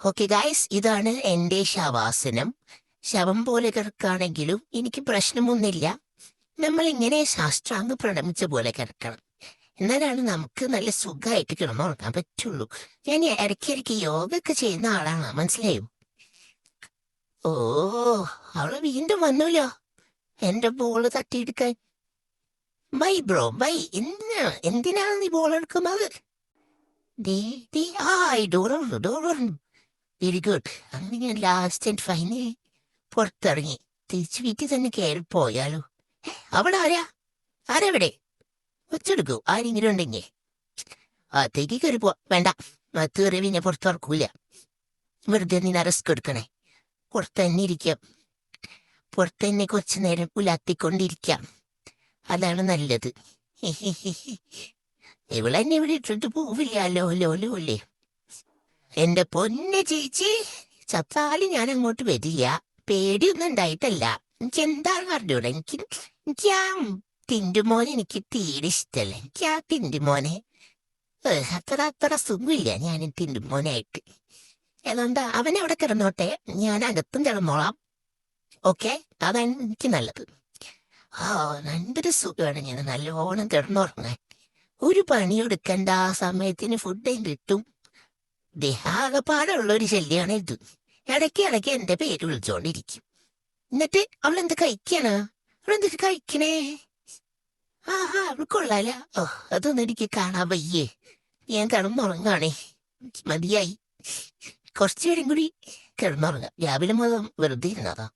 Okay guys, ഇതാണ് എൻ്റെ ശവാസനം. ശവം പോലെ കിടക്കുകയാണെങ്കിലും എനിക്ക് പ്രശ്നമൊന്നുമില്ല. നമ്മൾ ഇങ്ങനെ ശാസ്ത്രാംഗ പ്രണമിച്ച പോലെ കിടക്കണം. എന്നാലാണ് നമുക്ക് നല്ല സുഖമായിട്ട് കിടന്നുറങ്ങാൻ പറ്റുള്ളൂ. ഞാൻ ഇടയ്ക്കിടയ്ക്ക് യോഗ ഒക്കെ ചെയ്യുന്ന ആളാണ്, മനസ്സിലായോ? ഓ, അവള് വീണ്ടും വന്നല്ലോ എന്റെ ബോള് തട്ടിയെടുക്കാൻ. Bye bro bye. എന്തിനാണ് നീ ബോൾ എടുക്കുന്നത്? Very good. അങ്ങനെ ഞാൻ ലാസ്റ്റ് ആൻഡ് ഫൈനലി പുറത്തിറങ്ങി. തിരിച്ചു വീട്ടിൽ തന്നെ കയറി പോയാലോ? അവിടെ ആരെവിടെ വെച്ചെടുക്കൂ? ആരെങ്കിലും ഉണ്ടെങ്കിൽ അകത്തേക്ക് കയറി പോവാ. വേണ്ട, അകത്ത് കയറി പിന്നെ പുറത്തിറക്കൂല. വെറുതെ നീ റിസ്ക് എടുക്കണേ. പുറത്തന്നെ ഇരിക്കാം. പുറത്തന്നെ കുറച്ചു നേരം ഉലാത്തിക്കൊണ്ടിരിക്കാം. അതാണ് നല്ലത്. ഇവളെന്നെ ഇവിടെ ഇട്ടിട്ട് പോവില്ലല്ലോ. ലോല്ലേ എന്റെ പൊന്നെ ചേച്ചി, ചത്താലും ഞാൻ അങ്ങോട്ട് വരില്ല. പേടിയൊന്നും ഉണ്ടായിട്ടല്ല. എനിക്ക് എന്താണ് പറഞ്ഞൂടെ? എനിക്ക് ആ ടിന്റുമോനെ എനിക്ക് തീരെ ഇഷ്ടല്ല. എനിക്ക് ആ ടിന്റുമോനെ അത്ര സുഖമില്ല ഞാൻ ടിന്റുമോനായിട്ട്. അതുകൊണ്ട് അവനവിടെ കിടന്നോട്ടെ, ഞാൻ അകത്തും കിടന്നോളാം. ഓക്കെ, അതാണ് എനിക്ക് നല്ലത്. നല്ലൊരു സുഖമാണ് ഞാൻ നല്ലോണം കിടന്നുറങ്ങാൻ. ഒരു പണിയെടുക്കണ്ട, ആ സമയത്തിന് ഫുഡും കിട്ടും. ദേഹാകപാടുള്ളൊരു ശല്യാണ് ഇത്. ഇടയ്ക്ക് എന്റെ പേര് വിളിച്ചോണ്ടിരിക്കും. എന്നിട്ട് അവളെന്ത് കഴിക്കാണ്? അവളെന്തൊക്കെ കഴിക്കണേ? അവൾ കൊള്ളാല. അതൊന്നും എനിക്ക് കാണാൻ വയ്യേ. ഞാൻ കിടന്നുറങ്ങാണേ. മതിയായി. കുറച്ചു നേരം കൂടി കിടന്നുറങ്ങാം. രാവിലെ മുതൽ വെറുതെ ഇരുന്നതാ.